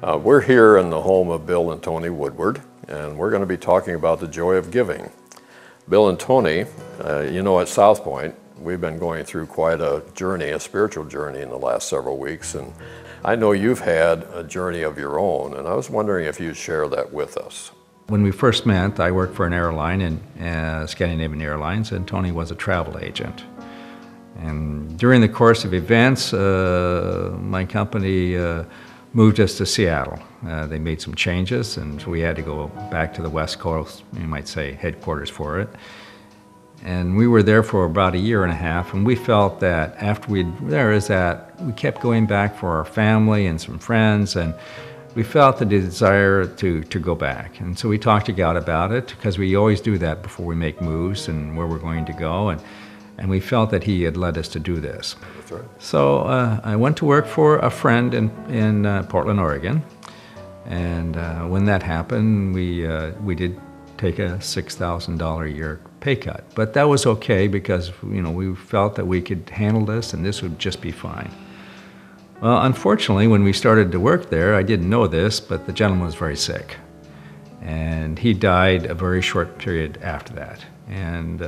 We're here in the home of Bill and Toni Woodward, and we're going to be talking about the joy of giving. Bill and Toni, at South Point, we've been going through quite a journey, a spiritual journey in the last several weeks, and I know you've had a journey of your own, and I was wondering if you'd share that with us. When we first met, I worked for an airline, Scandinavian Airlines, and Toni was a travel agent. And during the course of events, my company moved us to Seattle. They made some changes, and so we had to go back to the West Coast, you might say headquarters for it. And we were there for about a year and a half, and we felt that after we kept going back for our family and some friends, and we felt the desire to go back. And so we talked to God about it, because we always do that before we make moves and where we're going to go. And we felt that He had led us to do this. That's right. So I went to work for a friend in Portland, Oregon. And when that happened, we did take a $6,000 a year pay cut. But that was okay, because we felt that we could handle this and this would just be fine. Well, unfortunately, when we started to work there, I didn't know this, but the gentleman was very sick. And he died a very short period after that. And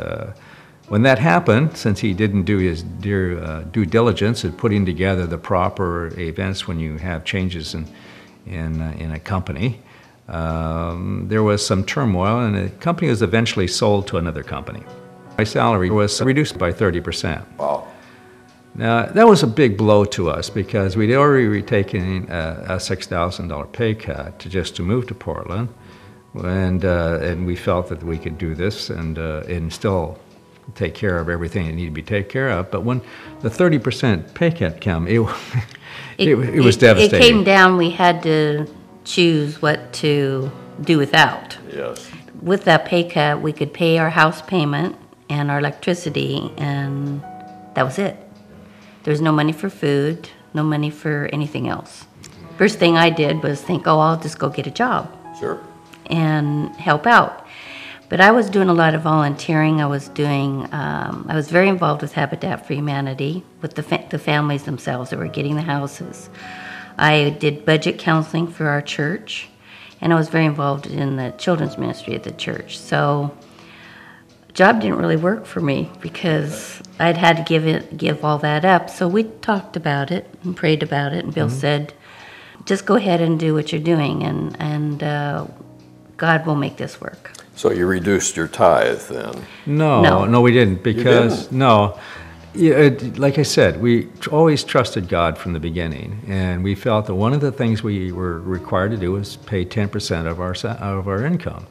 when that happened, since he didn't do his due diligence in putting together the proper events when you have changes in a company, there was some turmoil, and the company was eventually sold to another company. My salary was reduced by 30%. Wow. Now, that was a big blow to us, because we'd already taken a $6,000 pay cut to move to Portland, and we felt that we could do this and still take care of everything that needed to be taken care of. But when the 30% pay cut came, it was devastating. It came down. We had to choose what to do without. Yes. With that pay cut, we could pay our house payment and our electricity, and that was it. There was no money for food, no money for anything else. First thing I did was think, I'll just go get a job. Sure. And help out. But I was doing a lot of volunteering. I was very involved with Habitat for Humanity, with the families themselves that were getting the houses. I did budget counseling for our church, and I was very involved in the children's ministry at the church. So job didn't really work for me, because I'd had to give all that up. So we talked about it and prayed about it, and Bill said, just go ahead and do what you're doing, and God will make this work. So you reduced your tithe then? No, we didn't, because you didn't? Like I said, we always trusted God from the beginning, and we felt that one of the things we were required to do was pay 10% of our income.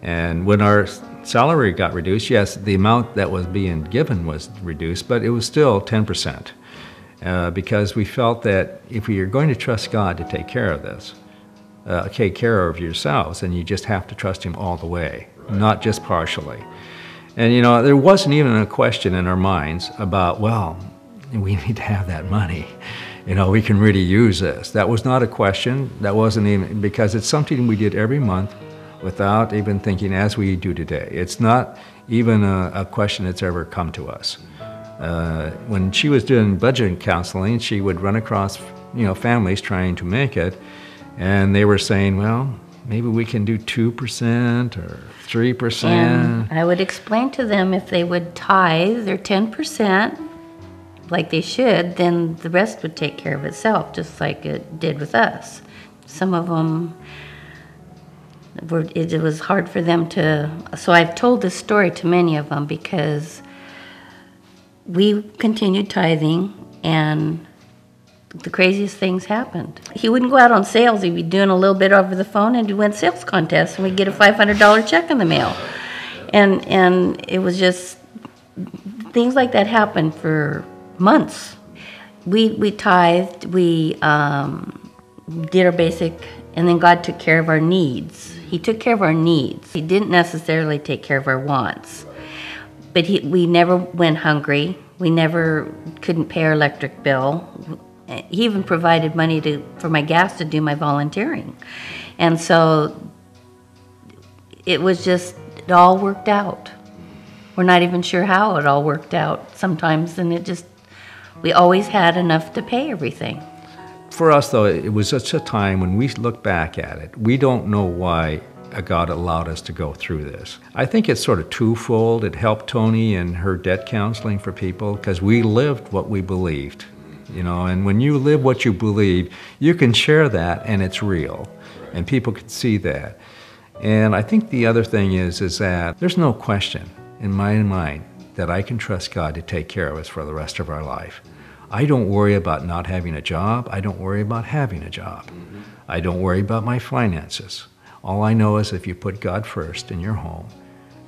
And when our salary got reduced, yes, the amount that was being given was reduced, but it was still 10%, because we felt that if we are going to trust God to take care of this, take care of yourselves, and you just have to trust Him all the way, not just partially. And there wasn't even a question in our minds about, well, we need to have that money. We can really use this. That was not a question. That wasn't even, because it's something we did every month without even thinking as we do today. It's not even a question that's ever come to us. When she was doing budget counseling, she would run across families trying to make it, and they were saying, well, maybe we can do 2% or 3%. And I would explain to them, if they would tithe their 10% like they should, then the rest would take care of itself, just like it did with us. Some of them, it was hard for them to, so I've told this story to many of them, because we continued tithing, and the craziest things happened. He wouldn't go out on sales. He'd be doing a little bit over the phone, and he'd win sales contests, and we'd get a $500 check in the mail. And it was just, things like that happened for months. We tithed, we did our basic, and then God took care of our needs. He took care of our needs. He didn't necessarily take care of our wants. But we never went hungry. We never couldn't pay our electric bill. He even provided money for my gas to do my volunteering. And so it all worked out. We're not even sure how it all worked out sometimes, and we always had enough to pay everything. For us, though, it was such a time when we look back at it, we don't know why God allowed us to go through this. I think it's sort of twofold. It helped Toni in her debt counseling for people because we lived what we believed, and when you live what you believe, you can share that and it's real, and people can see that. And I think the other thing is that there's no question in my mind that I can trust God to take care of us for the rest of our life. I don't worry about not having a job. I don't worry about having a job. I don't worry about my finances. All I know is if you put God first in your home,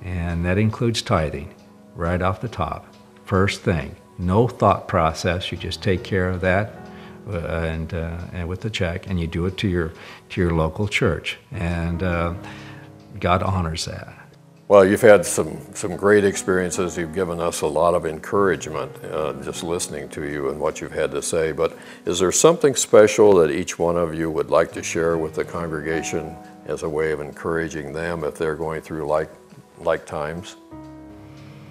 and that includes tithing, right off the top, first thing, no thought process, you just take care of that and with the check, and you do it to your local church, and God honors that. Well, you've had some great experiences. You've given us a lot of encouragement just listening to you and what you've had to say. But is there something special that each one of you would like to share with the congregation as a way of encouraging them if they're going through like times?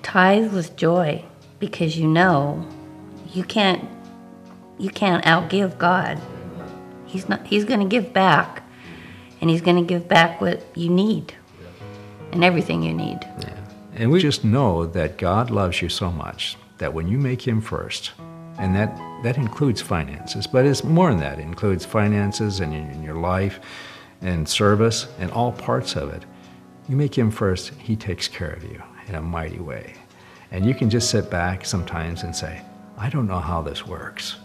Tithe with joy, because you can't outgive God. He's going to give back, and He's going to give back what you need. And everything you need. Yeah. And we just know that God loves you so much that when you make Him first, and that includes finances, but it's more than that. It includes finances and in your life and service and all parts of it. You make Him first, He takes care of you in a mighty way. And you can just sit back sometimes and say, I don't know how this works,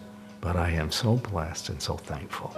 but I am so blessed and so thankful.